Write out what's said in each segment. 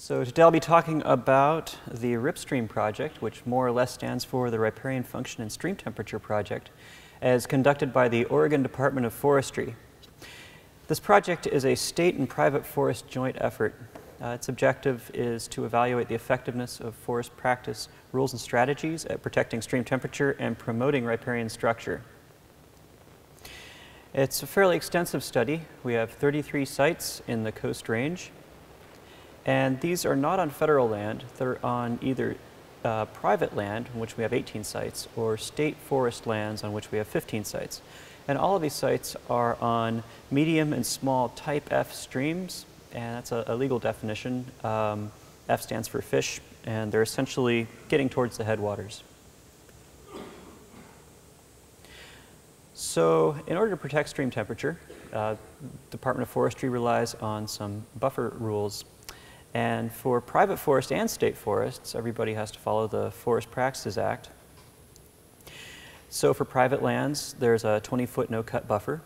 So today I'll be talking about the RipStream project, which more or less stands for the Riparian Function and Stream Temperature Project, as conducted by the Oregon Department of Forestry. This project is a state and private forest joint effort. Its objective is to evaluate the effectiveness of forest practice, rules and strategies at protecting stream temperature and promoting riparian structure. It's a fairly extensive study. We have 33 sites in the Coast Range. And these are not on federal land. They're on either private land, on which we have 18 sites, or state forest lands, on which we have 15 sites. And all of these sites are on medium and small type F streams, and that's a legal definition. F stands for fish, and they're essentially getting towards the headwaters. So in order to protect stream temperature, Department of Forestry relies on some buffer rules. And for private forest and state forests, everybody has to follow the Forest Practices Act. So for private lands, there's a 20-foot no-cut buffer.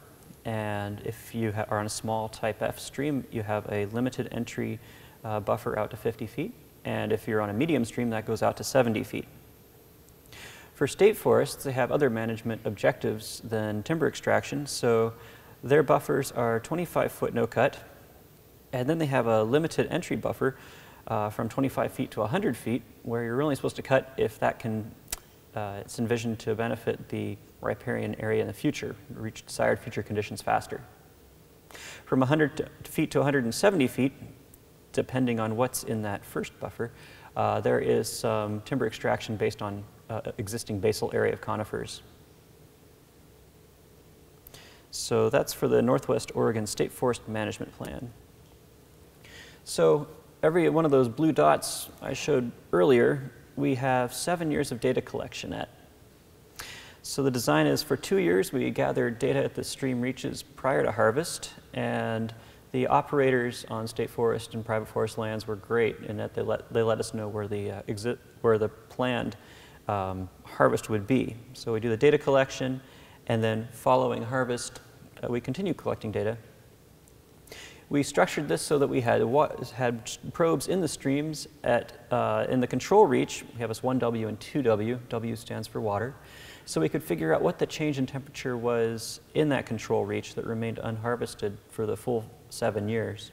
And if you are on a small type F stream, you have a limited entry buffer out to 50 feet. And if you're on a medium stream, that goes out to 70 feet. For state forests, they have other management objectives than timber extraction. So their buffers are 25-foot no-cut. And then they have a limited entry buffer from 25 feet to 100 feet, where you're only supposed to cut if that can, it's envisioned to benefit the riparian area in the future, reach desired future conditions faster. From 100 feet to 170 feet, depending on what's in that first buffer, there is some timber extraction based on existing basal area of conifers. So that's for the Northwest Oregon State Forest Management Plan. So every one of those blue dots I showed earlier, we have 7 years of data collection at. So the design is for 2 years, we gathered data at the stream reaches prior to harvest, and the operators on state forest and private forest lands were great in that they let us know where the planned harvest would be. So we do the data collection, and then following harvest, we continue collecting data. We structured this so that we had probes in the streams in the control reach. We have this 1W and 2W. W stands for water. So we could figure out what the change in temperature was in that control reach that remained unharvested for the full 7 years.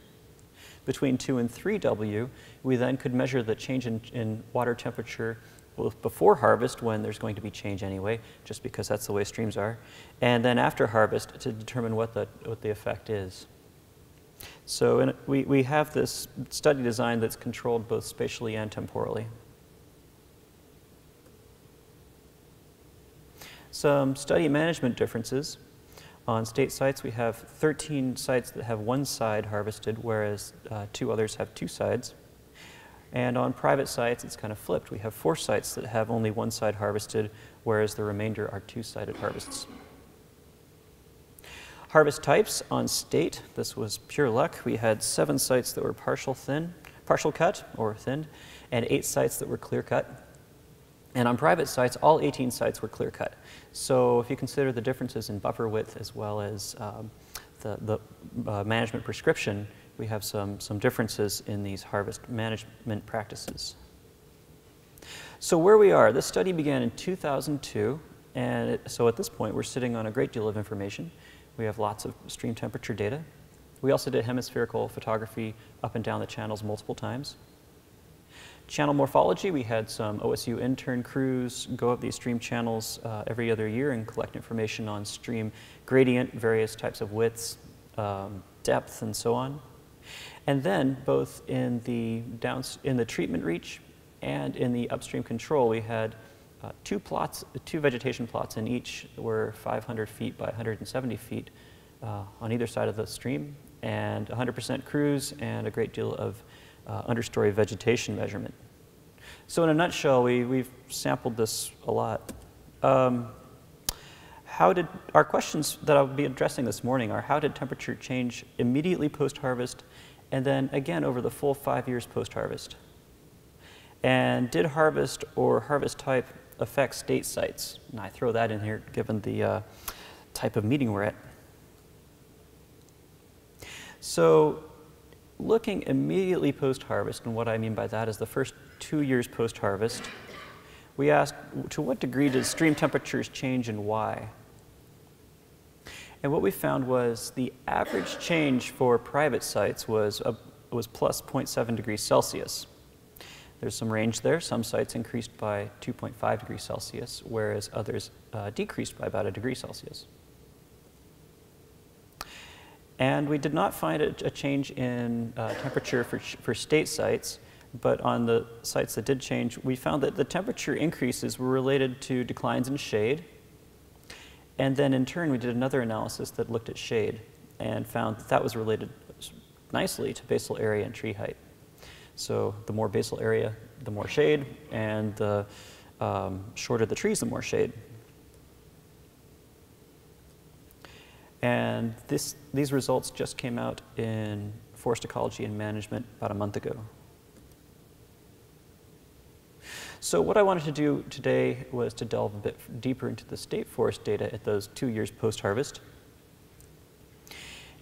Between 2 and 3W, we then could measure the change in water temperature both before harvest, when there's going to be change anyway, just because that's the way streams are, and then after harvest to determine what the effect is. So we have this study design that's controlled both spatially and temporally. Some study management differences. On state sites, we have 13 sites that have one side harvested, whereas 2 others have 2 sides. And on private sites, it's kind of flipped. We have 4 sites that have only one side harvested, whereas the remainder are 2-sided harvests. Harvest types on state, this was pure luck. We had 7 sites that were partial cut or thinned, and 8 sites that were clear cut. And on private sites, all 18 sites were clear cut. So if you consider the differences in buffer width as well as the management prescription, we have some differences in these harvest management practices. So where we are, this study began in 2002, and so at this point we're sitting on a great deal of information. We have lots of stream temperature data. We also did hemispherical photography up and down the channels multiple times. Channel morphology, we had some OSU intern crews go up these stream channels every other year and collect information on stream gradient, various types of widths, depth, and so on. And then both in the treatment reach and in the upstream control, we had 2 vegetation plots in each that were 500 feet by 170 feet on either side of the stream, and 100% crews and a great deal of understory vegetation measurement. So in a nutshell, we've sampled this a lot. Our questions that I'll be addressing this morning are: how did temperature change immediately post-harvest, and then again over the full 5 years post-harvest? And did harvest or harvest type affect state sites? And I throw that in here given the type of meeting we're at. So looking immediately post-harvest, and what I mean by that is the first 2 years post-harvest, we asked, to what degree does stream temperatures change and why? And what we found was the average change for private sites was plus 0.7 degrees Celsius. There's some range there. Some sites increased by 2.5 degrees Celsius, whereas others decreased by about 1 degree Celsius. And we did not find a change in temperature for state sites, but on the sites that did change, we found that the temperature increases were related to declines in shade. And then in turn, we did another analysis that looked at shade and found that that was related nicely to basal area and tree height. So the more basal area, the more shade, and the shorter the trees, the more shade. And these results just came out in Forest Ecology and Management about a month ago. So what I wanted to do today was to delve a bit deeper into the state forest data at those 2 years post-harvest.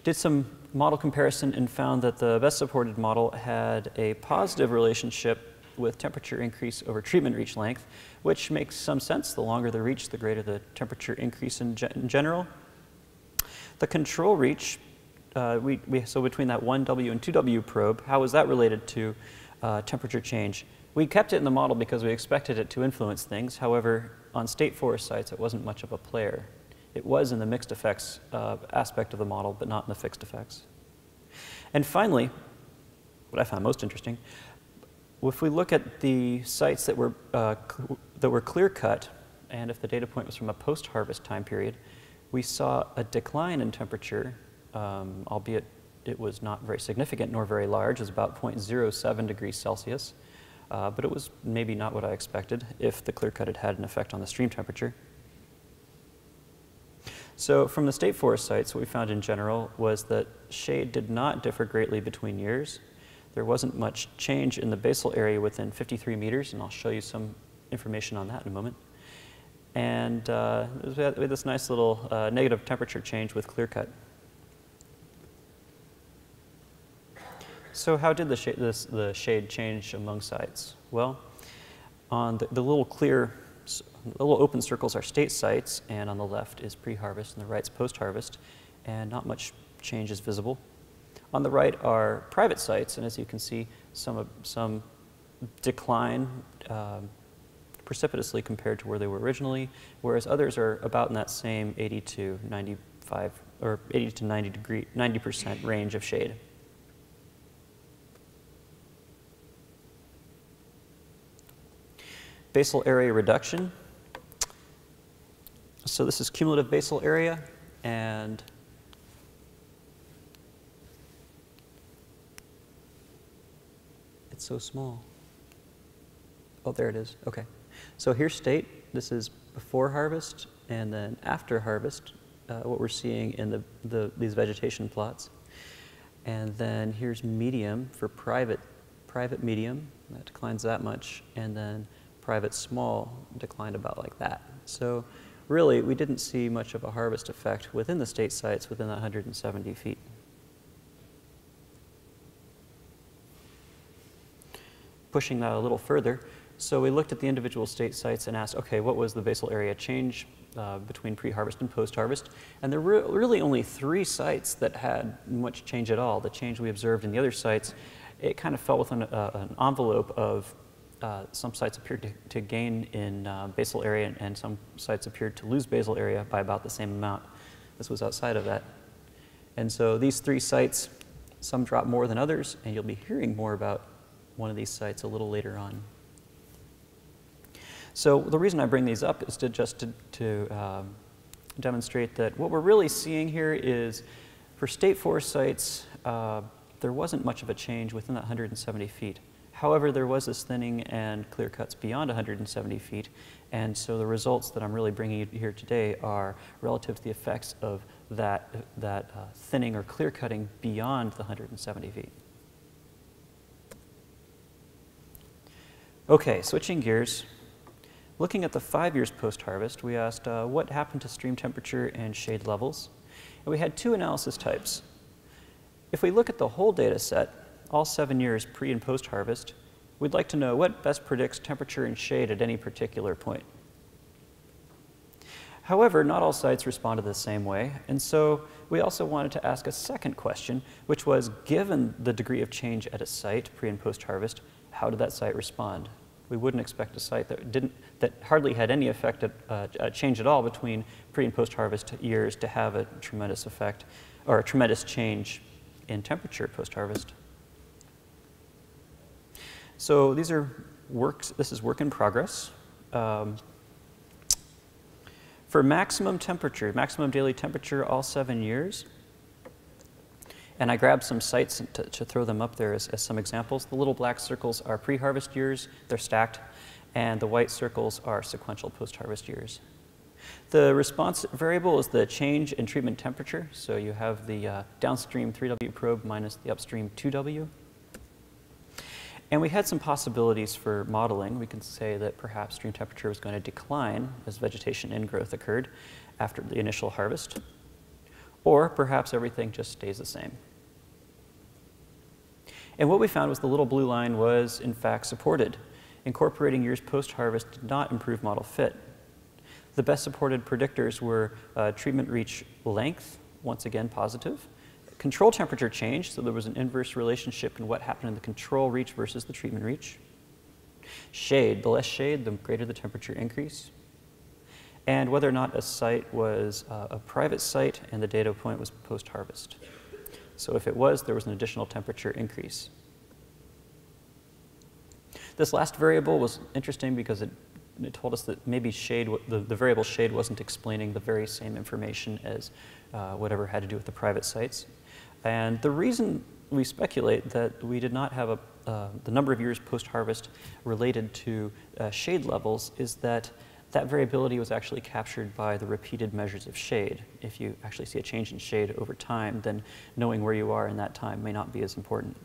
Did some model comparison and found that the best supported model had a positive relationship with temperature increase over treatment reach length, which makes some sense. The longer the reach, the greater the temperature increase in general. The control reach, so between that 1W and 2W probe, how was that related to temperature change? We kept it in the model because we expected it to influence things. However, on state forest sites, it wasn't much of a player. It was in the mixed effects aspect of the model, but not in the fixed effects. And finally, what I found most interesting, if we look at the sites that were clear cut, and if the data point was from a post-harvest time period, we saw a decline in temperature, albeit it was not very significant nor very large. It was about 0.07 degrees Celsius, but it was maybe not what I expected if the clear cut had had an effect on the stream temperature. So from the state forest sites, what we found in general was that shade did not differ greatly between years. There wasn't much change in the basal area within 53 meters, and I'll show you some information on that in a moment. And we had this nice little negative temperature change with clear cut. So how did the shade change among sites? Well, on the little open circles are state sites, and on the left is pre-harvest, and the right's post-harvest, and not much change is visible. On the right are private sites, and as you can see, some decline precipitously compared to where they were originally, whereas others are about in that same 80 to 95 or 80 to 90% range of shade. Basal area reduction. So this is cumulative basal area, and it's so small. Oh, there it is. Okay. So here's state. This is before harvest, and then after harvest, what we're seeing in these vegetation plots. And then here's medium for private medium. That declines that much, and then private small declined about like that. So really, we didn't see much of a harvest effect within the state sites within that 170 feet. Pushing that a little further, so we looked at the individual state sites and asked, okay, what was the basal area change between pre-harvest and post-harvest? And there were really only 3 sites that had much change at all. The change we observed in the other sites, it kind of fell within an envelope of some sites appeared to gain in basal area, and some sites appeared to lose basal area by about the same amount. This was outside of that. And so these 3 sites, some drop more than others, and you'll be hearing more about one of these sites a little later on. So the reason I bring these up is to demonstrate that what we're really seeing here is for state forest sites, there wasn't much of a change within that 170 feet. However, there was this thinning and clear cuts beyond 170 feet, and so the results that I'm really bringing you here today are relative to the effects of that thinning or clear cutting beyond the 170 feet. Okay, switching gears. Looking at the 5 years post-harvest, we asked what happened to stream temperature and shade levels, and we had 2 analysis types. If we look at the whole data set, all 7 years pre and post harvest, we'd like to know what best predicts temperature and shade at any particular point. However, not all sites responded the same way, and so we also wanted to ask a second question, which was, given the degree of change at a site, pre and post harvest, how did that site respond? We wouldn't expect a site that hardly had any effect change at all between pre and post harvest years to have a tremendous effect, or a tremendous change in temperature post harvest. So these are this is work in progress. For maximum temperature, maximum daily temperature all 7 years, and I grabbed some sites to throw them up there as some examples. The little black circles are pre-harvest years, they're stacked, and the white circles are sequential post-harvest years. The response variable is the change in treatment temperature, so you have the downstream 3W probe minus the upstream 2W. And we had some possibilities for modeling. We can say that perhaps stream temperature was going to decline as vegetation ingrowth occurred after the initial harvest, or perhaps everything just stays the same. And what we found was the little blue line was, in fact, supported. Incorporating years post-harvest did not improve model fit. The best supported predictors were treatment reach length, once again positive, control temperature change, so there was an inverse relationship in what happened in the control reach versus the treatment reach. Shade, the less shade, the greater the temperature increase. And whether or not a site was a private site and the data point was post-harvest. So if it was, there was an additional temperature increase. This last variable was interesting because it told us that maybe shade, the variable shade wasn't explaining the very same information as whatever had to do with the private sites. And the reason we speculate that we did not have the number of years post-harvest related to shade levels is that that variability was actually captured by the repeated measures of shade. If you actually see a change in shade over time, then knowing where you are in that time may not be as important.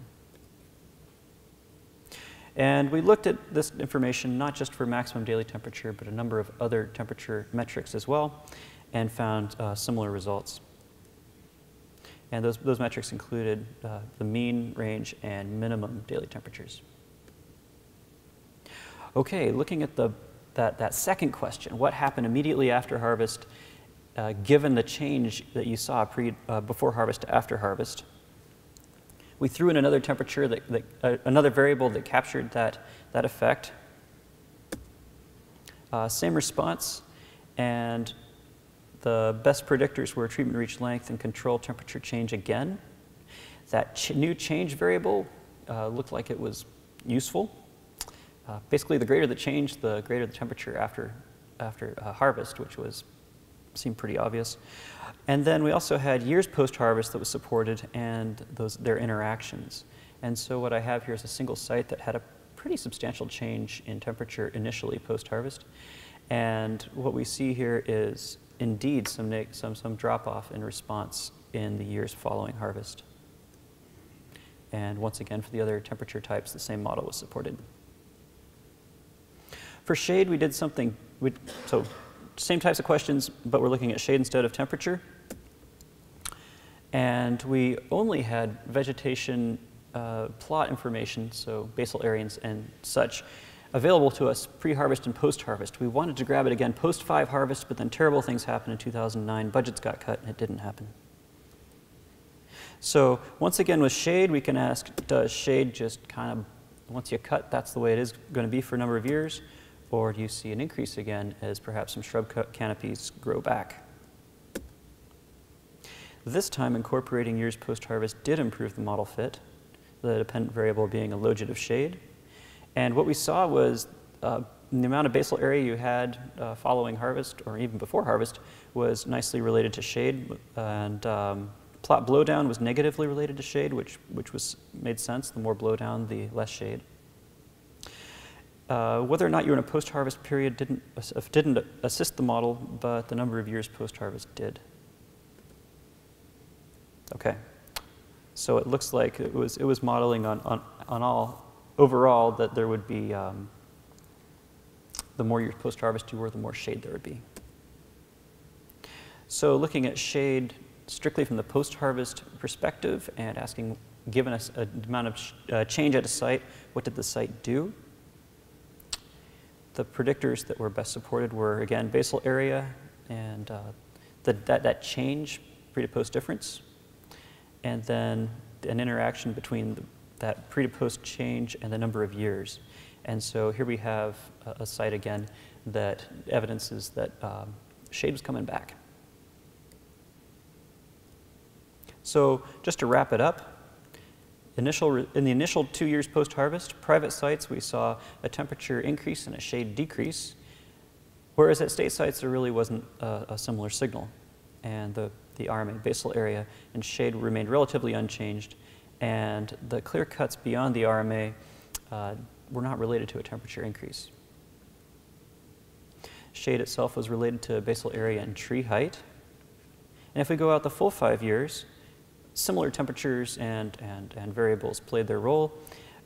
And we looked at this information not just for maximum daily temperature, but a number of other temperature metrics as well, and found similar results. And those metrics included the mean, range, and minimum daily temperatures. Okay, looking at that second question, what happened immediately after harvest, given the change that you saw before harvest to after harvest? We threw in another temperature, another variable that captured that effect. Same response, and the best predictors were treatment reach length and control temperature change again. That new change variable looked like it was useful. Basically, the greater the change, the greater the temperature after harvest, which seemed pretty obvious. And then we also had years post-harvest that was supported and their interactions. And so what I have here is a single site that had a pretty substantial change in temperature initially post-harvest. And what we see here is indeed some drop-off in response in the years following harvest. And once again, for the other temperature types, the same model was supported. For shade, we did something, so same types of questions, but we're looking at shade instead of temperature. And we only had vegetation plot information, so basal areas and such, available to us pre-harvest and post-harvest. We wanted to grab it again post-5 harvest, but then terrible things happened in 2009. Budgets got cut, and it didn't happen. So once again, with shade, we can ask, does shade just kind of, once you cut, that's the way it is going to be for a number of years? Or do you see an increase again as perhaps some shrub canopies grow back? This time, incorporating years post-harvest did improve the model fit, the dependent variable being a logit of shade. And what we saw was the amount of basal area you had following harvest, or even before harvest, was nicely related to shade. And plot blowdown was negatively related to shade, which made sense. The more blowdown, the less shade. Whether or not you were in a post-harvest period didn't assist the model, but the number of years post-harvest did. Okay, so it looks like it was modeling on all overall that there would be the more years post-harvest you were, the more shade there would be. So looking at shade strictly from the post-harvest perspective and asking given us an amount of change at a site, what did the site do? The predictors that were best supported were, again, basal area and that change, pre to post difference, and then an interaction between that pre to post change and the number of years. And so here we have a site again that evidences that shade was coming back. So just to wrap it up, in the initial 2 years post-harvest, private sites, we saw a temperature increase and a shade decrease, whereas at state sites, there really wasn't a similar signal. And the RMA basal area and shade remained relatively unchanged, and the clear cuts beyond the RMA were not related to a temperature increase. Shade itself was related to basal area and tree height. And if we go out the full 5 years, similar temperatures and variables played their role,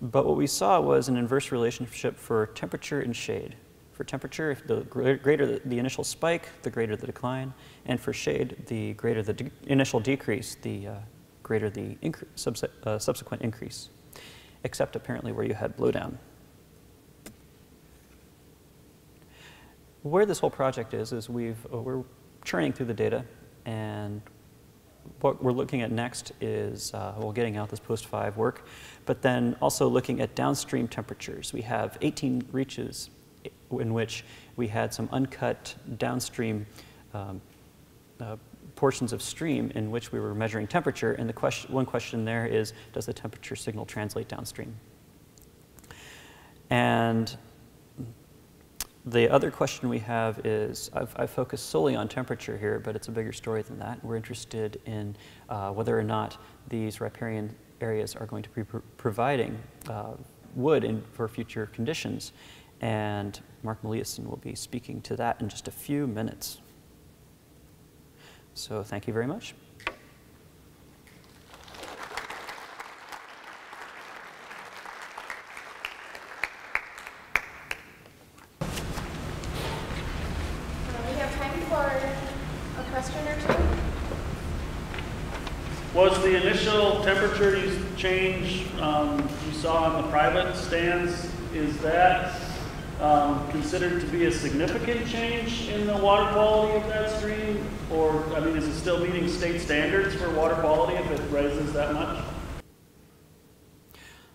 but what we saw was an inverse relationship for temperature and shade. For temperature, if the greater the initial spike, the greater the decline, and for shade, the greater the initial decrease, the greater the subsequent increase, except apparently where you had blowdown. Where this whole project is we're churning through the data, and what we're looking at next is, well, getting out this post-5 work, but then also looking at downstream temperatures. We have 18 reaches in which we had some uncut downstream portions of stream in which we were measuring temperature, and one question there is, does the temperature signal translate downstream? And the other question we have is, I've focused solely on temperature here, but it's a bigger story than that. We're interested in whether or not these riparian areas are going to be providing wood for future conditions. And Mark Meliuson will be speaking to that in just a few minutes. So thank you very much. Was the initial temperature change you saw on the private stands, is that considered to be a significant change in the water quality of that stream? Or, I mean, is it still meeting state standards for water quality if it rises that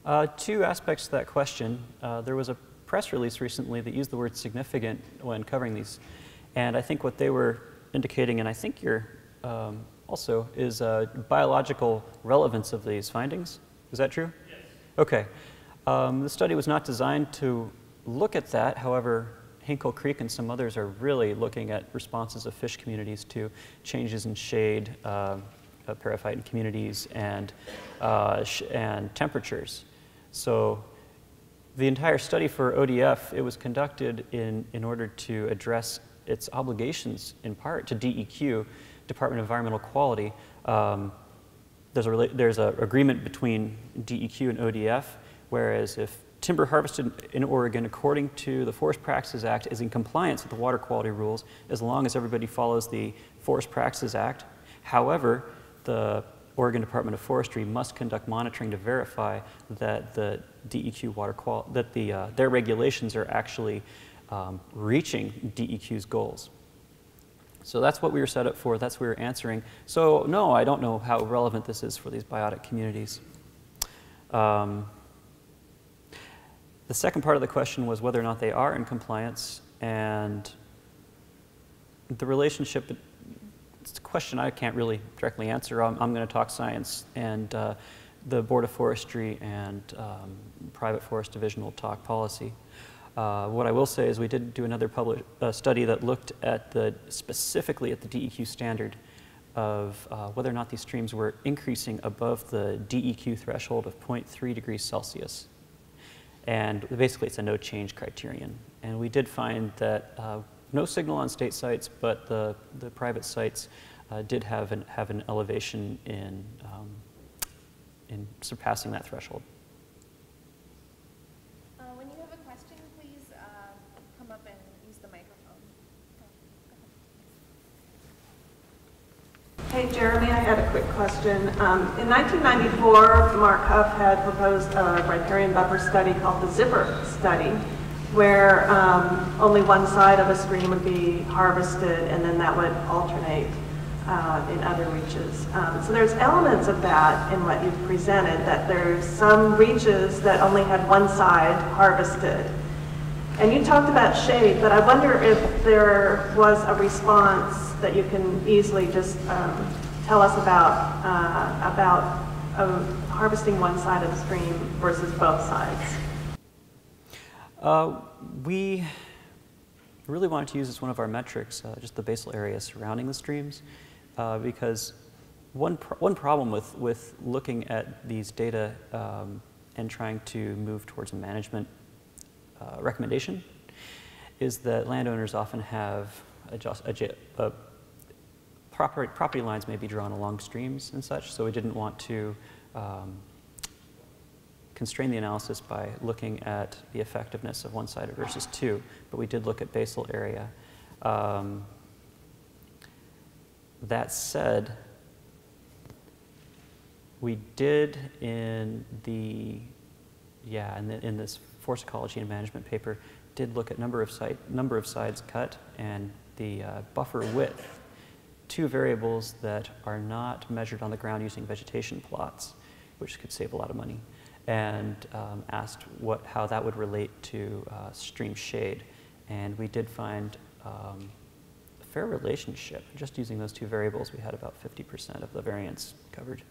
much? Two aspects to that question. There was a press release recently that used the word significant when covering these. And I think what they were indicating, and I think you're also, is biological relevance of these findings. Is that true? Yes. Okay. The study was not designed to look at that. However, Hinkle Creek and some others are really looking at responses of fish communities to changes in shade, periphyton communities, and temperatures. So the entire study for ODF, it was conducted in order to address its obligations, in part, to DEQ, Department of Environmental Quality. There's an agreement between DEQ and ODF, whereas if timber harvested in Oregon according to the Forest Practices Act is in compliance with the water quality rules, as long as everybody follows the Forest Practices Act. However, the Oregon Department of Forestry must conduct monitoring to verify that the DEQ water quality, that their regulations are actually reaching DEQ's goals. So that's what we were set up for, that's what we were answering. So no, I don't know how relevant this is for these biotic communities. The second part of the question was whether or not they are in compliance, and the relationship, it's a question I can't really directly answer. I'm going to talk science, and the Board of Forestry and Private Forest Division will talk policy. What I will say is we did do another study that looked at specifically at the DEQ standard of whether or not these streams were increasing above the DEQ threshold of 0.3 degrees Celsius. And basically it's a no change criterion. And we did find that no signal on state sites, but the private sites did have an elevation in surpassing that threshold. When you have a question, please come up and use the microphone. Hey, Jeremy, I had a quick question. In 1994, Mark Huff had proposed a riparian buffer study called the Zipper Study, where only one side of a stream would be harvested, and then that would alternate in other reaches. So there's elements of that in what you've presented, that there's some reaches that only had one side harvested. And you talked about shade, but I wonder if there was a response that you can easily just tell us about harvesting one side of the stream versus both sides. We really wanted to use as one of our metrics just the basal area surrounding the streams, because one problem with looking at these data and trying to move towards a management recommendation is that landowners often have property lines may be drawn along streams and such, so we didn't want to constrain the analysis by looking at the effectiveness of one side versus two, but we did look at basal area. That said, we did in this forest ecology and management paper, did look at number of sides cut and the buffer width, two variables that are not measured on the ground using vegetation plots, which could save a lot of money, and asked how that would relate to stream shade. And we did find a fair relationship. Just using those two variables, we had about 50% of the variance covered.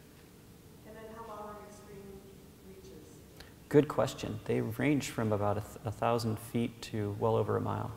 And then how long are your stream reaches? Good question. They range from about 1,000 feet to well over a mile.